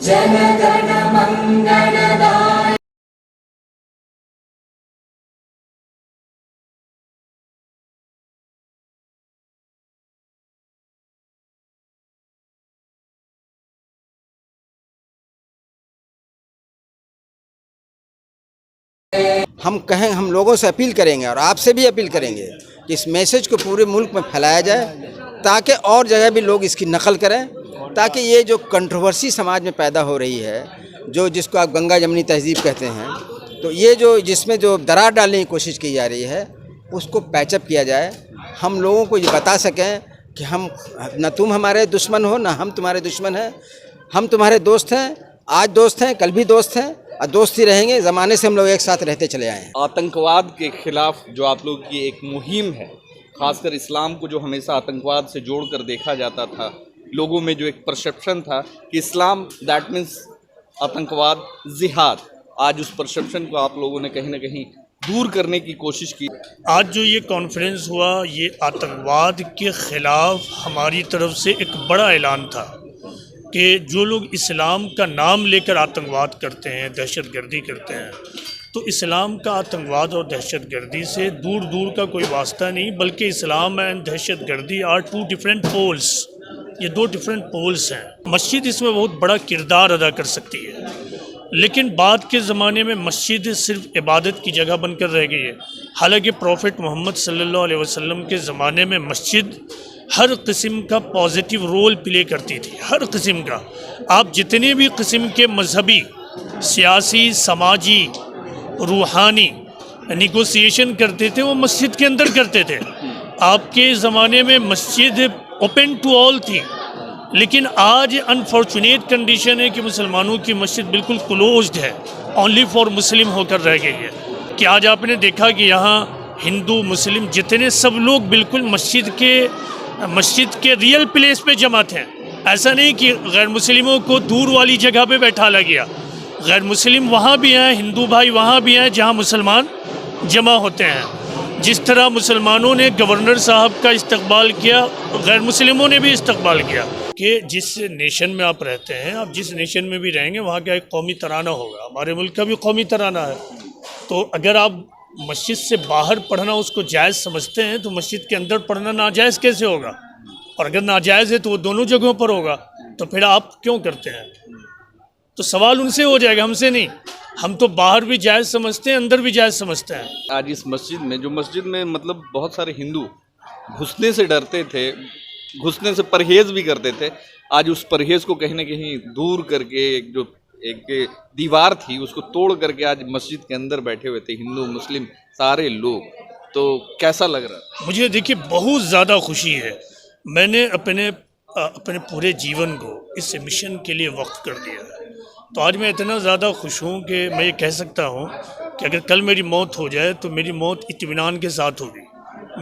जनगण मंगलदाय। हम कहें, हम लोगों से अपील करेंगे और आपसे भी अपील करेंगे कि इस मैसेज को पूरे मुल्क में फैलाया जाए, ताकि और जगह भी लोग इसकी नकल करें, ताकि ये जो कंट्रोवर्सी समाज में पैदा हो रही है, जो जिसको आप गंगा जमनी तहजीब कहते हैं, तो ये जो जिसमें जो दरार डालने की कोशिश की जा रही है, उसको पैचअप किया जाए। हम लोगों को ये बता सकें कि हम न तुम हमारे दुश्मन हो, न हम तुम्हारे दुश्मन हैं, हम तुम्हारे दोस्त हैं, आज दोस्त हैं, कल भी दोस्त हैं और दोस्त ही रहेंगे। ज़माने से हम लोग एक साथ रहते चले आए हैं। आतंकवाद के खिलाफ जो आप लोग की एक मुहिम है, खासकर इस्लाम को जो हमेशा आतंकवाद से जोड़कर देखा जाता था, लोगों में जो एक परसेप्शन था कि इस्लाम दैट मीन्स आतंकवाद, जिहाद, आज उस परसेप्शन को आप लोगों ने कहीं ना कहीं दूर करने की कोशिश की। आज जो ये कॉन्फ्रेंस हुआ, ये आतंकवाद के ख़िलाफ़ हमारी तरफ से एक बड़ा ऐलान था कि जो लोग इस्लाम का नाम लेकर आतंकवाद करते हैं, दहशतगर्दी करते हैं, तो इस्लाम का आतंकवाद और दहशतगर्दी से दूर दूर का कोई वास्ता नहीं, बल्कि इस्लाम एंड दहशतगर्दी आर टू डिफरेंट पोल्स। ये दो डिफरेंट पोल्स हैं। मस्जिद इसमें बहुत बड़ा किरदार अदा कर सकती है, लेकिन बाद के ज़माने में मस्जिद सिर्फ इबादत की जगह बनकर रह गई है। हालांकि प्रॉफिट मोहम्मद सल्लल्लाहु अलैहि वसल्लम के ज़माने में मस्जिद हर किस्म का पॉजिटिव रोल प्ले करती थी, हर किस्म का। आप जितने भी किस्म के मजहबी, सियासी, समाजी, रूहानी निगोसिएशन करते थे, वो मस्जिद के अंदर करते थे। आपके ज़माने में मस्जिद ओपन टू ऑल थी, लेकिन आज अनफॉर्चुनेट कंडीशन है कि मुसलमानों की मस्जिद बिल्कुल क्लोज्ड है, ओनली फॉर मुस्लिम होकर रह गई है। कि आज आपने देखा कि यहाँ हिंदू, मुस्लिम जितने सब लोग बिल्कुल मस्जिद के रियल प्लेस पे जमा थे। ऐसा नहीं कि गैर मुस्लिमों को दूर वाली जगह पे बैठा ला गया। गैर मुस्लिम वहाँ भी हैं, हिंदू भाई वहाँ भी हैं जहाँ मुसलमान जमा होते हैं। जिस तरह मुसलमानों ने गवर्नर साहब का इस्तकबाल किया, गैर मुस्लिमों ने भी इस्तकबाल किया। कि जिस नेशन में आप रहते हैं, आप जिस नेशन में भी रहेंगे, वहाँ का एक कौमी तराना होगा। हमारे मुल्क का भी कौमी तराना है। तो अगर आप मस्जिद से बाहर पढ़ना उसको जायज़ समझते हैं, तो मस्जिद के अंदर पढ़ना नाजायज़ कैसे होगा? और अगर नाजायज़ है तो वो दोनों जगहों पर होगा, तो फिर आप क्यों करते हैं? तो सवाल उनसे हो जाएगा, हमसे नहीं। हम तो बाहर भी जायज़ समझते हैं, अंदर भी जायज़ समझते हैं। आज इस मस्जिद में, जो मस्जिद में मतलब बहुत सारे हिंदू घुसने से डरते थे, घुसने से परहेज़ भी करते थे, आज उस परहेज़ को कहीं ना कहीं दूर करके एक दीवार थी उसको तोड़ करके आज मस्जिद के अंदर बैठे हुए थे हिंदू, मुस्लिम, सारे लोग। तो कैसा लग रहा? मुझे देखिए बहुत ज़्यादा खुशी है। मैंने अपने पूरे जीवन को इस मिशन के लिए वक्फ कर दिया है। तो आज मैं इतना ज़्यादा खुश हूँ कि मैं ये कह सकता हूँ कि अगर कल मेरी मौत हो जाए तो मेरी मौत इत्मीनान के साथ होगी।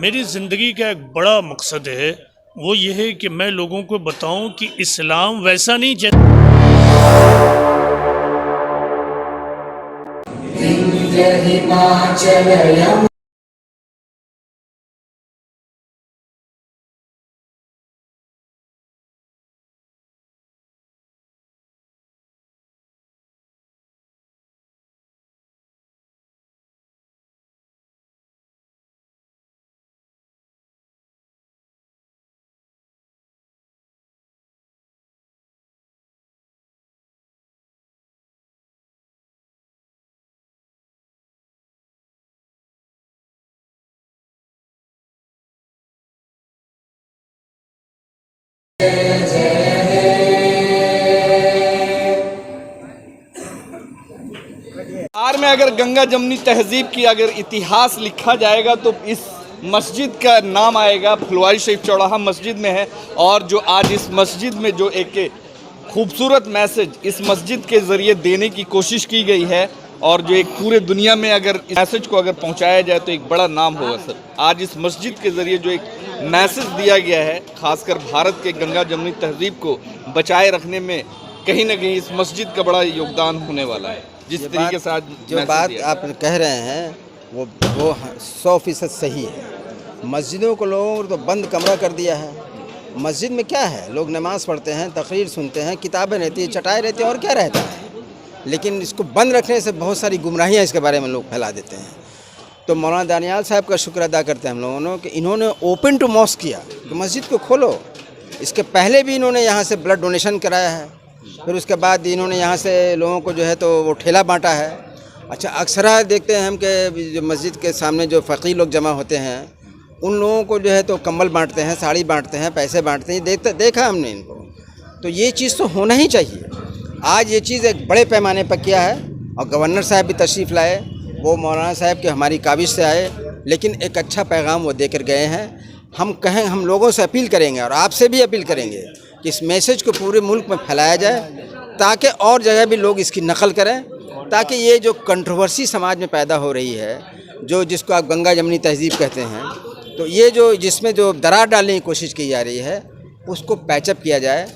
मेरी ज़िंदगी का एक बड़ा मकसद है, वो ये है कि मैं लोगों को बताऊँ कि इस्लाम वैसा नहीं हिमाचल बिहार में अगर गंगा जमनी तहजीब की अगर इतिहास लिखा जाएगा तो इस मस्जिद का नाम आएगा। फुलवारी शरीफ चौराहा मस्जिद में है, और जो आज इस मस्जिद में जो एक खूबसूरत मैसेज इस मस्जिद के ज़रिए देने की कोशिश की गई है, और जो एक पूरे दुनिया में अगर इस मैसेज को अगर पहुंचाया जाए तो एक बड़ा नाम होगा सर। आज इस मस्जिद के ज़रिए जो एक मैसेज दिया गया है, खासकर भारत के गंगा जमनी तहजीब को बचाए रखने में कहीं ना कहीं इस मस्जिद का बड़ा योगदान होने वाला है। जिस तरीके से आज जो बात आप कह रहे हैं वो 100% सही है। मस्जिदों को लोगों को तो बंद कमरा कर दिया है। मस्जिद में क्या है, लोग नमाज़ पढ़ते हैं, तकरीर सुनते हैं, किताबें रहती है, चटाई रहती है, और क्या रहता है। लेकिन इसको बंद रखने से बहुत सारी गुमराहियाँ इसके बारे में लोग फैला देते हैं। तो मौलाना दानियाल साहब का शुक्र अदा करते हैं हम लोगों ने कि इन्होंने ओपन टू मॉस्क किया कि मस्जिद को खोलो। इसके पहले भी इन्होंने यहाँ से ब्लड डोनेशन कराया है, फिर उसके बाद इन्होंने यहाँ से लोगों को जो है तो वो ठेला बांटा है। अच्छा, अक्सर देखते हैं हम कि जो मस्जिद के सामने जो फ़कीर लोग जमा होते हैं उन लोगों को जो है तो कंबल बांटते हैं, साड़ी बांटते हैं, पैसे बांटते हैं, देखा हमने इनको। तो ये चीज़ तो होना ही चाहिए। आज ये चीज़ एक बड़े पैमाने पर किया है और गवर्नर साहब भी तशरीफ़ लाए, वो मौलाना साहब के हमारी काबिज से आए, लेकिन एक अच्छा पैगाम वो देकर गए हैं। हम लोगों से अपील करेंगे और आपसे भी अपील करेंगे कि इस मैसेज को पूरे मुल्क में फैलाया जाए ताकि और जगह भी लोग इसकी नकल करें, ताकि ये जो कंट्रोवर्सी समाज में पैदा हो रही है, जिसको आप गंगा जमनी तहज़ीब कहते हैं, तो ये जिसमें जो दरार डालने की कोशिश की जा रही है उसको पैचअप किया जाए।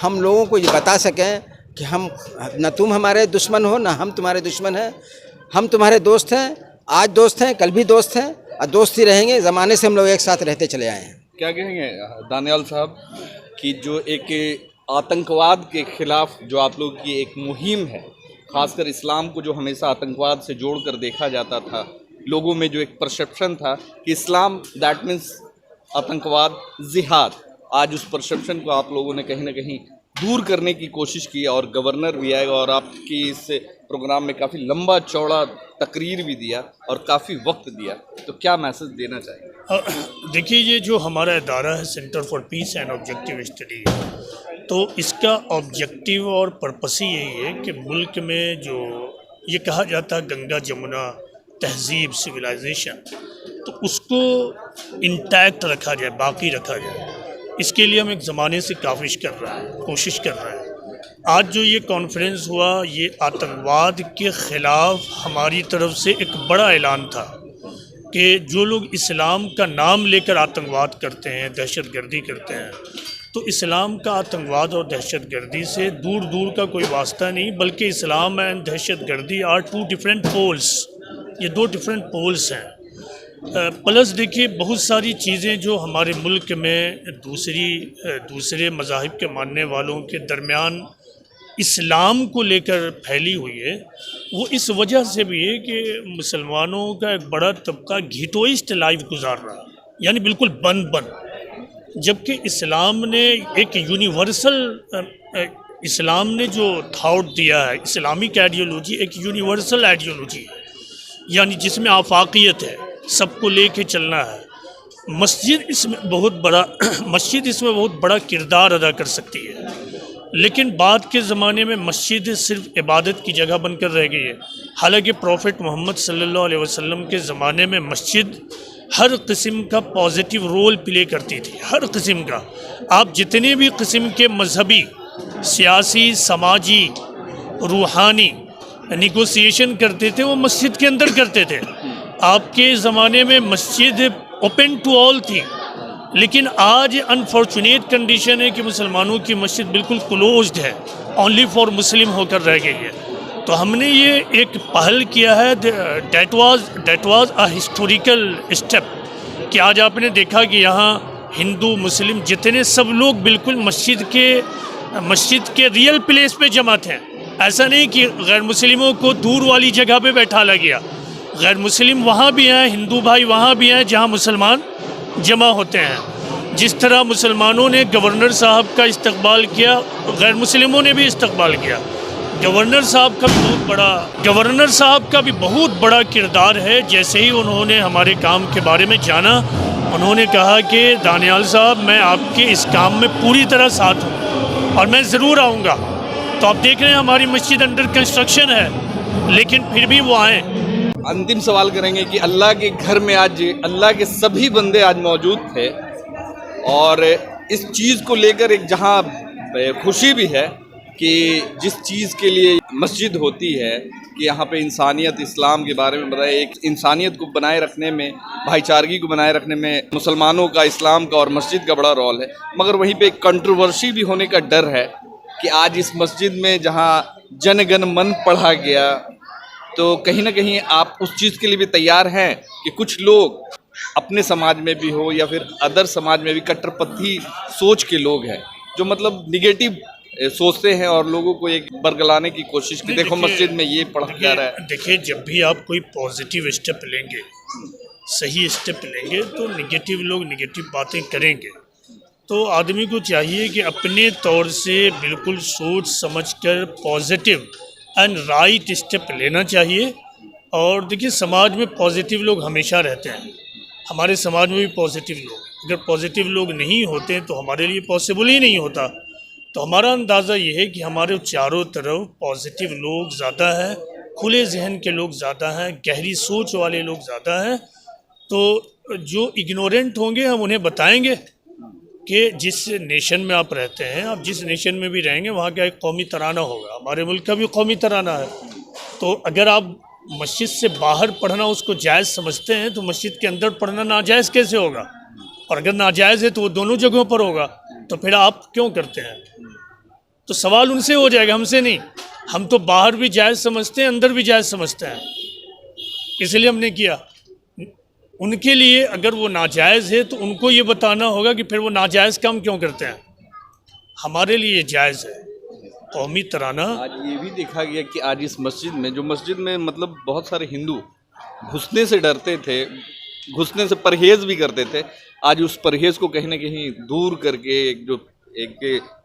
हम लोगों को ये बता सकें कि हम न तुम हमारे दुश्मन हो, ना हम तुम्हारे दुश्मन हैं, हम तुम्हारे दोस्त हैं, आज दोस्त हैं, कल भी दोस्त हैं और दोस्त ही रहेंगे। ज़माने से हम लोग एक साथ रहते चले आए हैं। क्या कहेंगे दानियाल साहब कि जो एक आतंकवाद के ख़िलाफ़ जो आप लोग की एक मुहिम है, ख़ासकर इस्लाम को जो हमेशा आतंकवाद से जोड़कर देखा जाता था, लोगों में जो एक परसेप्शन था कि इस्लाम दैट मीन्स आतंकवाद, जिहाद, आज उस परसेप्शन को आप लोगों ने कहीं ना कहीं दूर करने की कोशिश की और गवर्नर भी आएगा और आपकी इस प्रोग्राम में काफ़ी लंबा चौड़ा तकरीर भी दिया और काफ़ी वक्त दिया, तो क्या मैसेज देना चाहिए? देखिए, ये जो हमारा इदारा है centre for piece and objective study, तो इसका ऑब्जेक्टिव और पर्पस ही यही है कि मुल्क में जो ये कहा जाता है गंगा जमुना तहज़ीब सिविलाइजेशन, तो उसको इंटैक्ट रखा जाए, बाकी रखा जाए। इसके लिए हम एक ज़माने से कोशिश कर रहे हैं। आज जो ये कॉन्फ्रेंस हुआ, ये आतंकवाद के ख़िलाफ़ हमारी तरफ से एक बड़ा ऐलान था कि जो लोग इस्लाम का नाम लेकर आतंकवाद करते हैं, दहशतगर्दी करते हैं, तो इस्लाम का आतंकवाद और दहशतगर्दी से दूर दूर का कोई वास्ता नहीं, बल्कि इस्लाम एंड दहशतगर्दी आर टू डिफरेंट पोल्स। ये दो डिफरेंट पोल्स हैं। प्लस देखिए, बहुत सारी चीज़ें जो हमारे मुल्क में दूसरे मज़ाहिब के मानने वालों के दरमियान इस्लाम को लेकर फैली हुई है, वो इस वजह से भी है कि मुसलमानों का एक बड़ा तबका घिटोइस्ट लाइफ गुजार रहा, यानी बिल्कुल बंद, जबकि इस्लाम ने एक यूनिवर्सल इस्लाम ने जो थॉट दिया है, इस्लामिक आइडियोलॉजी एक यूनिवर्सल आइडियोलॉजी है, यानी जिसमें आफाकियत है, सबको लेके चलना है। मस्जिद इसमें बहुत बड़ा किरदार अदा कर सकती है, लेकिन बाद के ज़माने में मस्जिद सिर्फ इबादत की जगह बनकर रह गई है। हालांकि प्रॉफिट मोहम्मद सल्लल्लाहु अलैहि वसल्लम के ज़माने में मस्जिद हर किस्म का पॉजिटिव रोल प्ले करती थी, हर किस्म का। आप जितने भी किस्म के मजहबी, सियासी, समाजी, रूहानी निगोसिएशन करते थे, वो मस्जिद के अंदर करते थे। आपके ज़माने में मस्जिद ओपन टू ऑल थी, लेकिन आज अनफॉर्चुनेट कंडीशन है कि मुसलमानों की मस्जिद बिल्कुल क्लोज्ड है, ओनली फॉर मुस्लिम होकर रह गई है। तो हमने ये एक पहल किया है, that was a historical step, कि आज आपने देखा कि यहाँ हिंदू मुस्लिम जितने सब लोग बिल्कुल मस्जिद के रियल प्लेस पे जमा थे। ऐसा नहीं कि गैर मुस्लिमों को दूर वाली जगह पे बैठा ला गया। गैर मुस्लिम वहाँ भी हैं, हिंदू भाई वहाँ भी हैं जहाँ मुसलमान जमा होते हैं। जिस तरह मुसलमानों ने गवर्नर साहब का इस्तकबाल किया, गैर मुस्लिमों ने भी इस्तकबाल किया। गवर्नर साहब का भी बहुत बड़ा किरदार है। जैसे ही उन्होंने हमारे काम के बारे में जाना, उन्होंने कहा कि दानियाल साहब, मैं आपके इस काम में पूरी तरह साथ हूँ और मैं ज़रूर आऊँगा। तो आप देख रहे हैं हमारी मस्जिद अंडर कंस्ट्रक्शन है, लेकिन फिर भी वो आए। अंतिम सवाल करेंगे कि अल्लाह के घर में आज अल्लाह के सभी बंदे आज मौजूद थे और इस चीज़ को लेकर एक जहां खुशी भी है कि जिस चीज़ के लिए मस्जिद होती है कि यहाँ पे इंसानियत, इस्लाम के बारे में बताया, एक इंसानियत को बनाए रखने में, भाईचारगी को बनाए रखने में मुसलमानों का, इस्लाम का और मस्जिद का बड़ा रोल है। मगर वहीं पे एक कंट्रोवर्सी भी होने का डर है कि आज इस मस्जिद में जहाँ जन गण मन पढ़ा गया, तो कहीं ना कहीं आप उस चीज़ के लिए भी तैयार हैं कि कुछ लोग अपने समाज में भी हो या फिर अदर समाज में भी कट्टरपंथी सोच के लोग हैं जो मतलब निगेटिव सोचते हैं और लोगों को एक बरगलाने की कोशिश की, देखो मस्जिद में ये पढ़ा जा रहा है। देखिए, जब भी आप कोई पॉजिटिव स्टेप लेंगे, सही स्टेप लेंगे, तो निगेटिव लोग निगेटिव बातें करेंगे। तो आदमी को चाहिए कि अपने तौर से बिल्कुल सोच समझकर पॉजिटिव एंड राइट स्टेप लेना चाहिए। और देखिए, समाज में पॉजिटिव लोग हमेशा रहते हैं, हमारे समाज में भी पॉजिटिव लोग, अगर पॉजिटिव लोग नहीं होते तो हमारे लिए पॉसिबल ही नहीं होता। तो हमारा अंदाज़ा ये है कि हमारे चारों तरफ पॉजिटिव लोग ज़्यादा हैं, खुले जहन के लोग ज़्यादा हैं, गहरी सोच वाले लोग ज़्यादा हैं। तो जो इग्नोरेंट होंगे हम उन्हें बताएंगे कि जिस नेशन में आप रहते हैं, आप जिस नेशन में भी रहेंगे वहाँ का एक कौमी तराना होगा, हमारे मुल्क का भी कौमी तराना है। तो अगर आप मस्जिद से बाहर पढ़ना उसको जायज़ समझते हैं तो मस्जिद के अंदर पढ़ना नाजायज़ कैसे होगा? और अगर नाजायज़ है तो वो दोनों जगहों पर होगा, तो फिर आप क्यों करते हैं? तो सवाल उनसे हो जाएगा, हमसे नहीं। हम तो बाहर भी जायज़ समझते हैं, अंदर भी जायज़ समझते हैं, इसलिए हमने किया। उनके लिए अगर वो नाजायज़ है तो उनको ये बताना होगा कि फिर वो नाजायज़ काम क्यों करते हैं। हमारे लिए जायज़ है कौमी तराना। आज ये भी देखा गया कि आज इस मस्जिद में, जो मस्जिद में मतलब बहुत सारे हिंदू घुसने से डरते थे, घुसने से परहेज़ भी करते थे, आज उस परहेज़ को कहीं ना कहीं दूर करके एक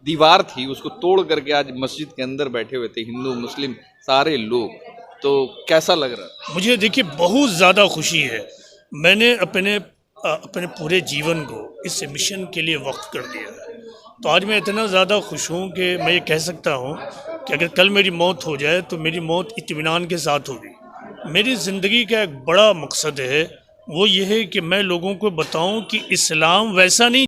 दीवार थी उसको तोड़ करके आज मस्जिद के अंदर बैठे हुए थे हिंदू मुस्लिम सारे लोग। तो कैसा लग रहा? मुझे देखिए बहुत ज़्यादा खुशी है। मैंने अपने पूरे जीवन को इस मिशन के लिए वक्फ कर दिया है। तो आज मैं इतना ज़्यादा खुश हूँ कि मैं ये कह सकता हूँ कि अगर कल मेरी मौत हो जाए तो मेरी मौत इत्मीनान के साथ होगी। मेरी ज़िंदगी का एक बड़ा मकसद है, वो ये है कि मैं लोगों को बताऊँ कि इस्लाम वैसा नहीं